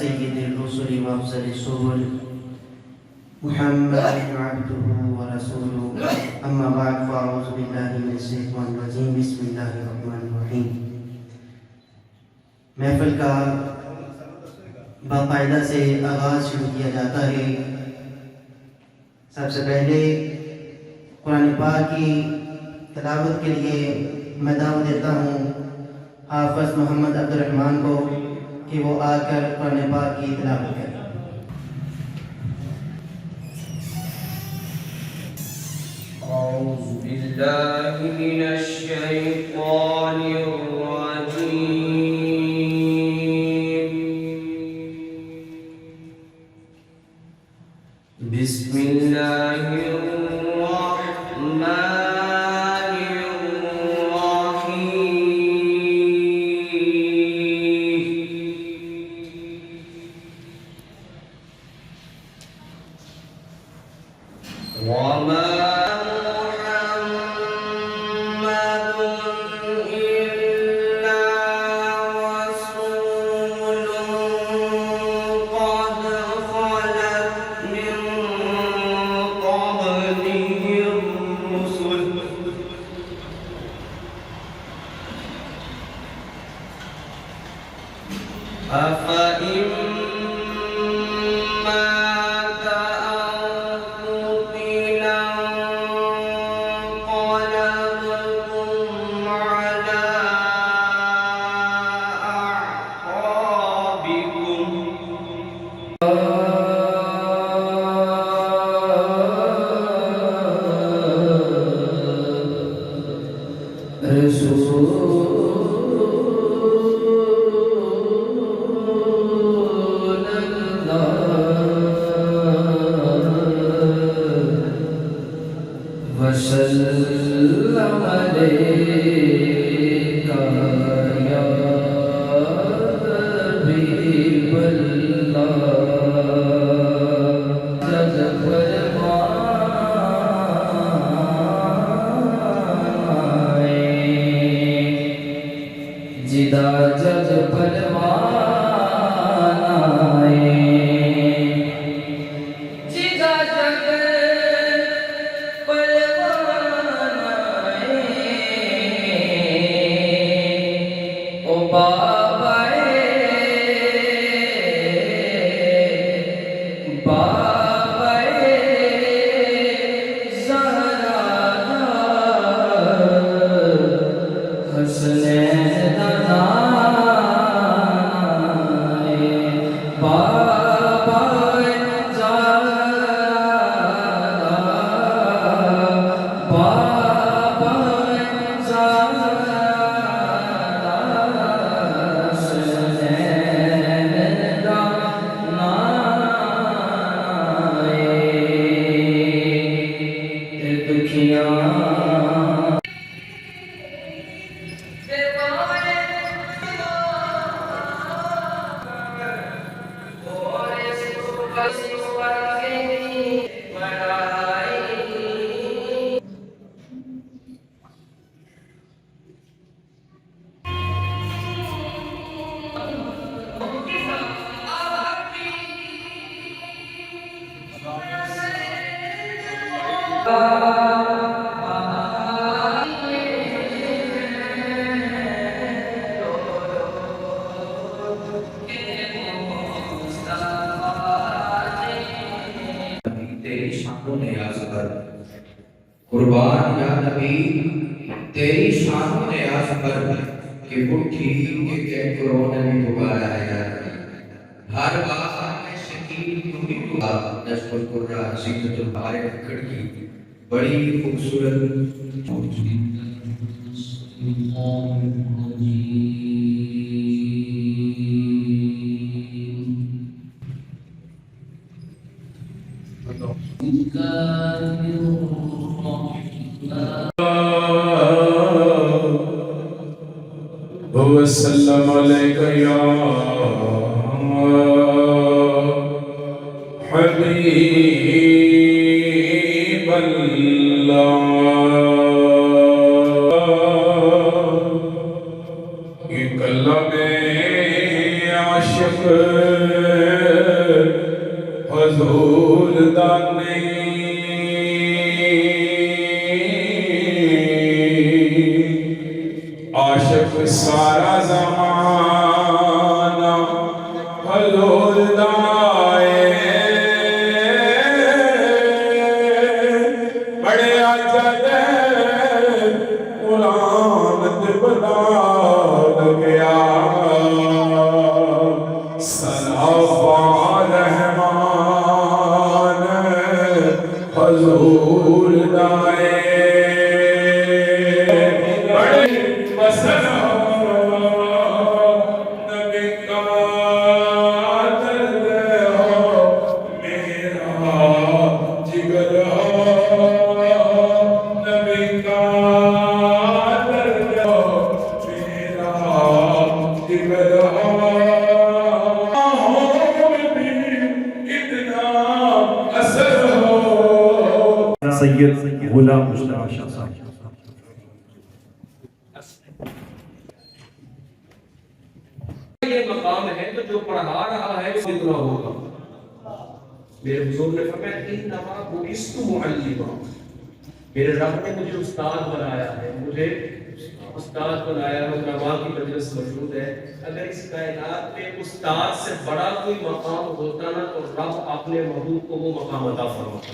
سيد الرسل وأفضل السبل محمد عبده ورسوله أما بعد فأعوذ بالله من الشيطان الرجيم بسم الله الرحمن الرحیم۔ محفل کا باقاعدہ سے آغاز شروع کیا جاتا ہے۔ سب سے پہلے قرآن پاک کی تلاوت کے لیے میں دعوت دیتا ہوں حافظ محمد عبد الرحمن کو کہ وہ آ کر قرآن پاک کی تلاوت کریں۔ أعوذ بالله من الشيطان الرجيم بسم الله الرحمن الرحيم وما أفإن مات أو قتل انقلبتم على أعقابكم وسلم عليك يا حبيب الله جد فرمائے جدا جد فرمائے جدا جد قربان یا نبی تیری شان و نیاز پر کہ اٹھی کہ کروں نے بھی پکارا ہے یا نبی ہر بات میں شکیل تمہیں دعا نشف القرآن زینت البارے پکڑ کی بڑی خوبصورت وسلم عليك يا حبيب الله یہ کلام عاشق عاشق سارا زمانہ حضور دائے بڑے عجد قرآن بنا لگیا صلاح رحمان حضور دائے سید غلام مصطفیٰ شاہ صاحب. یہ مقام ہے تو جو پڑھا رہا ہے وہ اتنا ہوگا. میرے بزرگ نے فرمایا انما بعثت معلما. میرے رب نے مجھے استاد بنایا ہے، مجھے استاد بنایا ہے. علماء کی مجلس موجود ہے. اگر اس کائنات میں استاد سے بڑا کوئی مقام ہوتا نا تو رب اپنے محبوب کو وہ مقام عطا فرماتا.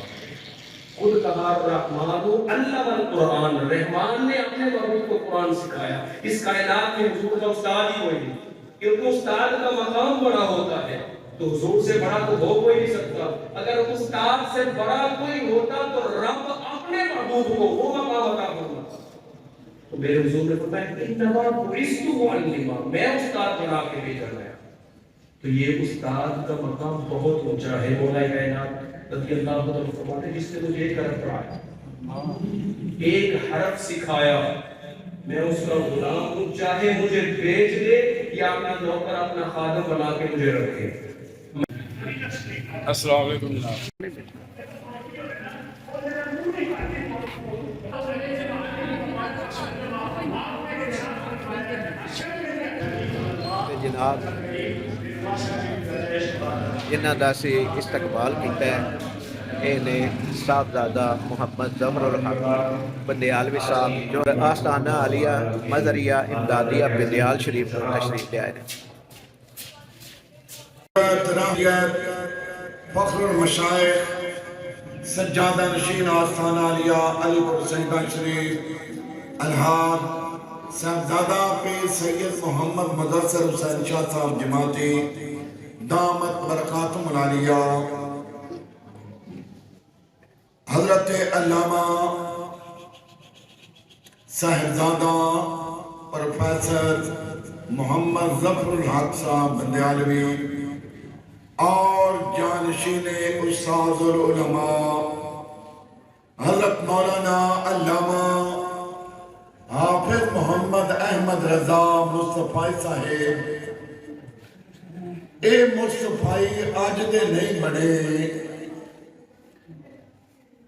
خود کہا الرحمن علم القرآن، رحمان نے اپنے محبوب کو قرآن سکھایا. اس کائنات میں حضور کا استاد ہی کوئی نہیں، کیونکہ استاد کا مقام بڑا ہوتا ہے تو حضور سے بڑا تو ہو کوئی نہیں سکتا. اگر استاد سے بڑا کوئی ہوتا تو رب اپنے محبوب کو وہ مقام عطا فرماتا. تو میرے حضور نے فرمایا انما بعثت معلما، میں استاد بنا کے بھیجا گیا. تو یہ استاد کا مقام بہت اونچا ہے. مولا کائنات رضی اللہ عنہ فرماتے جس نے مجھے ایک حرف پڑھایا، ایک حرف سکھایا، میں اس کا غلام ہوں. چاہے مجھے بیچ دے یا اپنا نوکر اپنا خادم بنا کے مجھے رکھے. السلام علیکم جناب. جناب جنہاں دا سی استقبال کیتا ہے اے نے صاحبزادہ محمد ظفر الحق بندیالوی صاحب جو آستانہ عالیہ مظہریہ امدادیہ بندیال شریف پر تشریف لے آئے ہیں. فخر المشائخ سجادہ نشین آستانہ علیہ علی پور سیدہ شریف الحاج صاحبزادہ پیر سید محمد مدثر حسین شاہ صاحب جماعتی دامت برکاتہم العالیہ، حضرت علامہ صاحبزادہ پروفیسر محمد ظفر الحق صاحب بندیالوی اور جانشین استاذ العلماء حضرت مولانا علامہ حافظ محمد احمد رضا مصطفی صاحب. اے مصطفی آج دے نہیں بڑے،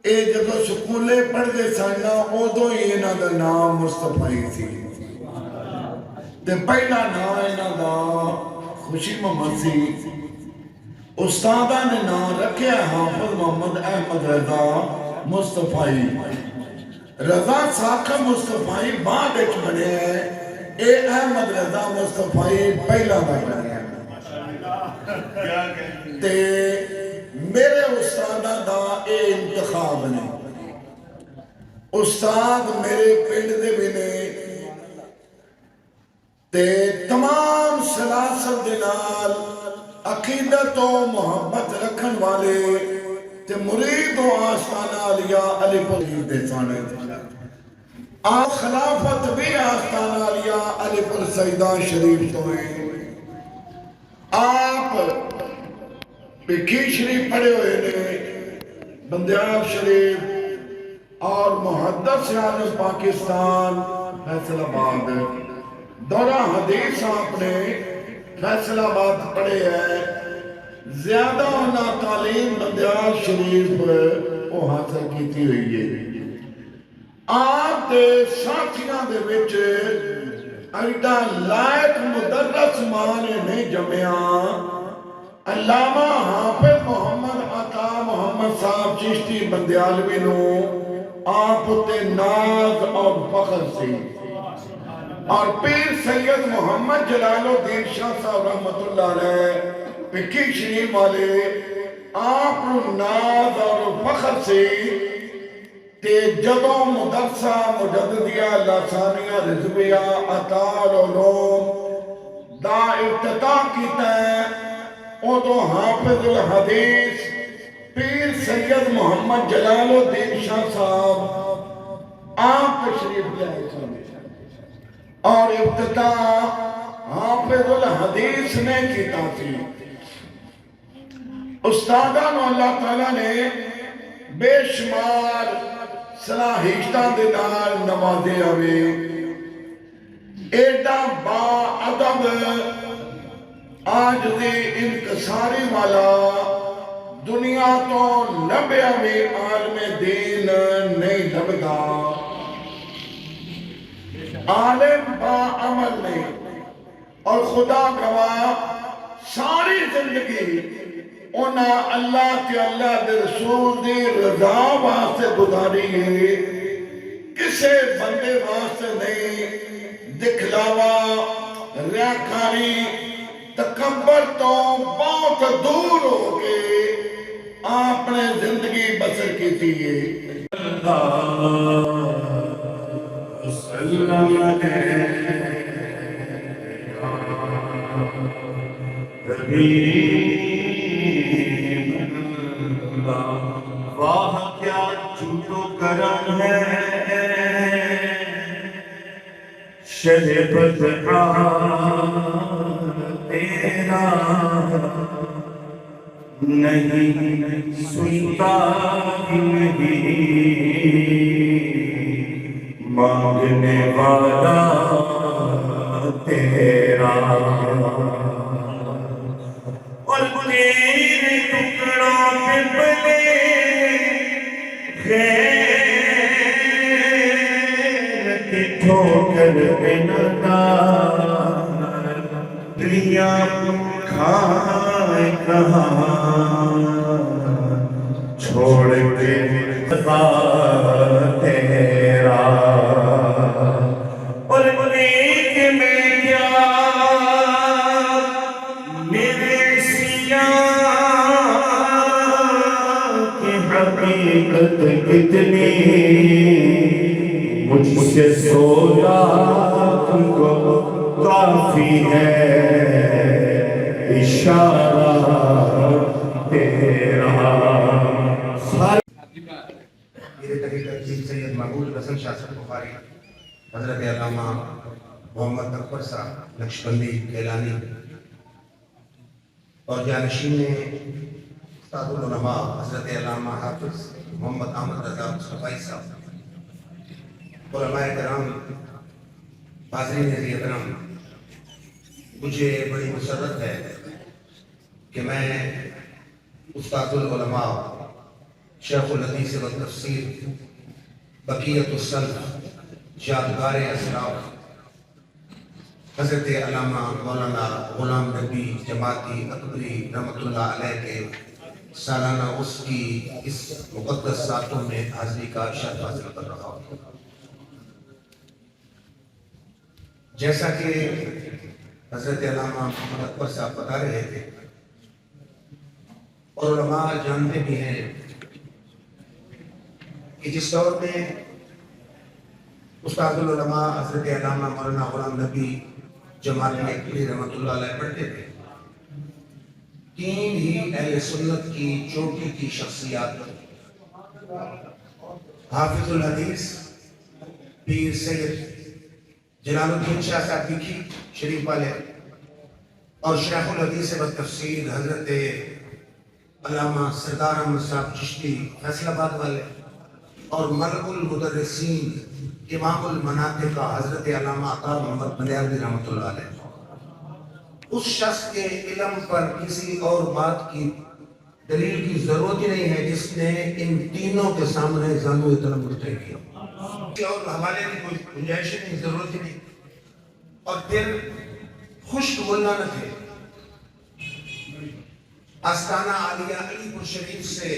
اے جدو سکولے پڑھ دے سانا اودو ہی انہاں دا نام مصطفی سی. تے پہلا نام انہاں دا خوشی محمد سی. استادہ نے نام رکھے حافظ محمد احمد رضا مصطفی. رضا ساکھا مصطفی بعد ایک بنے ہیں، اے احمد رضا مصطفی پہلا بنے ہیں. تے میرے استادہ دا اے انتخاب نے. استاد میرے پنڈ دے بھی نے تے تمام سلاسل دنال عقیدت و محبت رکھن والے تے مرید و آستانہ علیہ علی پور دے سانے. آپ خلافت بھی آستانہ علیہ علی پور سیدہ شریف تو ہیں. آپ پکی شریف پڑھے ہوئے نے، بندیال شریف اور محدث عالم پاکستان فیصل آباد. دورہ حدیث آپ نے فیصل آباد پڑھے ہیں. زیادہ ہونا تعلیم بندیال شریف کو حاصل کیتی ہوئی ہے. آپ دے ساتھیاں دے وچ ایڈا لائق مدرس مانے نہیں جمعیاں. علامہ حافظ محمد عطا محمد صاحب چشتی بندیالوی نو آپ تے ناز اور فخر سی. اور پیر سید محمد جلال الدین شاہ صاحب رحمت اللہ علیہ پکی شریف والے آپ ناز اور فخر سے تے جدوں مدرسہ مجددیہ لسانیہ رضویہ اطال علوم دا افتتاح کیتا ہے ادو حافظ الحدیث پیر سید محمد جلال الدین شاہ صاحب آپ تشریف لے آئے سن اور افتتاح حافظ الحدیث نے کیتا سی استادان اللہ تعالیٰ نے بے شمار صلاحیتاں دے نال نوازے ہوئے ایڈا با ادب آج دے انکساری والا دنیا تو لبیا میں عالم دین نہیں لبدا عالم با عمل نے اور خدا گواہ ساری زندگی انہاں اللہ کے اللہ دے رسول دی رضا واسطے گزاری ہے کسے بندے واسطے نہیں دکھلاوا ریاکاری تکبر تو بہت دور ہو کے آپ نے زندگی بسر کی تھی واہ کیا جھوٹو کرم ہے شہ بدعا تیرا نہیں سنتا ہی نہیں مانگنے والا تیرا اور تیرے ٹکڑا پہ بنے غیرت ٹھوکر پہ نہ دنیا کھائے کہاں چھوڑ کے خدا تیرا اور نیک میں کیا میرے سیاہ کی حقیقت کتنی مجھ سے سویا تم کو کافی ہے اشارہ تیرا میرے طریقہ جیل سید محبوب حسن شاہ صاحب بخاری حضرت علامہ محمد اکبر صاحب نقشبندی گیلانی اور جانشین استاد العلماء حضرت علامہ حافظ محمد احمد رضا مصطفی صاحب علماء کرام حاضرین احترام مجھے بڑی مسرت ہے کہ میں استاد العلماء شیخ الحدیث والتفسیر بقیت السلف یادگار اسلاف حضرت علامہ مولانا غلام نبی جماعتی اکبری رحمۃ اللہ علیہ کے سالانہ اس کی اس مقدس ساتوں میں حاضری کا شرف حاصل کر رہا ہوں. جیسا کہ حضرت علامہ محمد اکبر صاحب بتا رہے تھے اور علماء جانتے بھی ہیں کہ جس دور میں استاد العلماء حضرت علامہ مولانا غلام نبی جماعت اکبری رحمۃ اللہ علیہ پڑھتے تھے تین ہی اہل سنت کی چوٹی کی شخصیات حافظ الحدیث پیر سید جلال الدین شاہ صاحب بکھی شریف والے اور شیخ الحدیث والتفسیر حضرت علامہ سردار احمد صاحب چشتی فیصل آباد والے اور ملک المدرسین امام المناطق کا حضرت علامہ عطا محمد بلیالوی رحمۃ اللہ علیہ. اس شخص کے علم پر کسی اور بات کی دلیل کی ضرورت ہی نہیں ہے جس نے ان تینوں کے سامنے زانو اتنا مرتع کیا. اور حوالے کی کوئی گنجائش نہیں، ضرورت ہی نہیں. اور پھر خشک ملا نہ تھے. آستانہ عالیہ علی پور شریف سے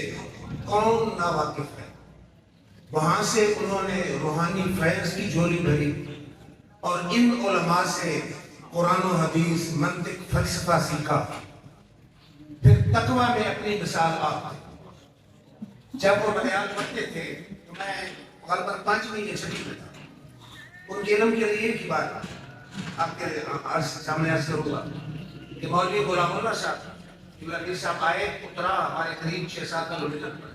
کون نا واقف ہے؟ وہاں سے انہوں نے روحانی فیض کی جھولی بھری اور ان علماء سے قرآن و حدیث منطق فلسفہ سیکھا، پھر تقوی میں اپنی مثال آپ تھے۔ جب وہ بیان پڑھتے تھے تو میں غالباً 5 مہینے چھٹی میں تھا، ان کے علم کے لیے ایک ہی بات آپ کے سامنے عرض کروں گا کہ مولوی غلام اللہ صاحب پیر صاحب آئے، اترا ہمارے قریب 6-7 کلومیٹر پر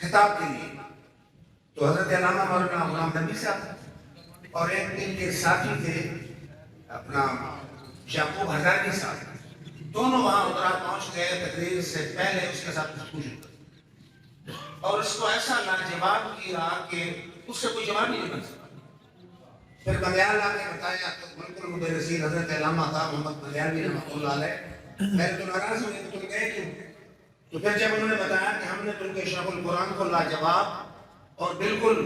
خطاب کے لیے، تو حضرت علامہ مولانا غلام نبی صاحب اور ایک ان کے ساتھی تھے اپنا یعقوب ہزاروی صاحب، دونوں وہاں اترا پہنچ گئے۔ تقریر سے پہلے اس کے ساتھ گفتگو اور اس کو ایسا لاجواب کیا کہ اس سے کوئی جواب نہیں بن سکا۔ پھر بندیال آ کے بتایا تو بالکل مدرسین حضرت علامہ تھا محمد بندیالوی رحمۃ اللہ علیہ، میں تو ناراض ہوئے کہ تم گئے کیوں؟ تو پھر جب انہوں نے بتایا کہ ہم نے تم کے شیخ القرآن کو لاجواب اور بالکل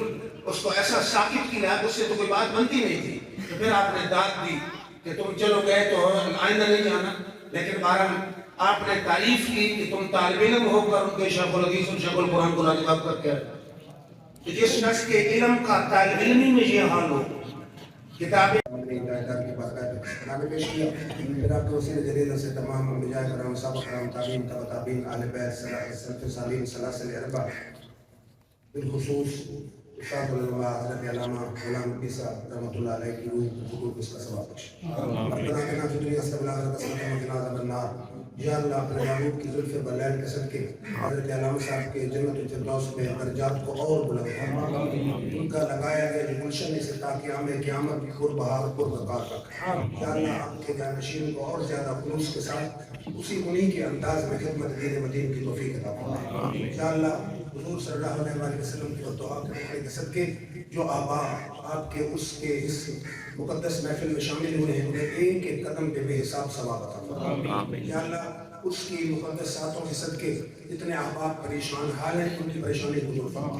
اس کو ایسا ثابت کیا اس سے تو کوئی بات بنتی نہیں تھی، تو پھر آپ نے داد دی کہ تم چلو گئے تو آئندہ نہیں جانا، لیکن بہرحال آپ نے تعریف کی کہ تم طالب علم ہو کر ان کے شیخ الحدیث اور شیخ القرآن کو لاجواب کر کے آئے۔ تو جس شخص کے علم کا طالب علمی میں یہ حال ہو، کتابیں نام پیش کیا، پھر آپ کے وسیلہ جلیلہ سے تمام انبیاء کرام، صحابہ کرام، تابعین، تبع تابعین، اہل بیت، سلف صالحین، سلاسل اربع، بالخصوص استاد العلماء حضرت علامہ غلام نبی صاحب رحمۃ اللہ علیہ کی روح کو اس کا ثواب بخش۔ ربنا اتنا فی الدنیا حسنۃ وفی الآخرۃ حسنۃ وقنا عذاب النار۔ یا اللہ اپنے محبوب کی زلف بلال کے صدقے حضرت علامہ صاحب کے جنت الفردوس میں درجات کو اور بلند فرما، ان کا لگایا گیا جو گلشن سے تاکہ ہمیں قیامت کی قربہار قربگار رکھ۔ یا اللہ آپ کے جانشین کو اور زیادہ خلوص کے ساتھ اسی انہی کے انداز میں خدمت دین مدین کی توفیق عطا فرما۔ یا اللہ حضور صلی اللہ علیہ وسلم کی دعا کے صدقے جو آباء آپ کے اس مقدس محفل میں شامل ہوئے ہیں انہیں ایک ایک قدم پہ بے حساب ثواب عطا فرما۔ یا اللہ اس کی مقدس ساتھوں کے صدقے جتنے احباب پریشان حال ہیں ان کی پریشانی کو دور فرما۔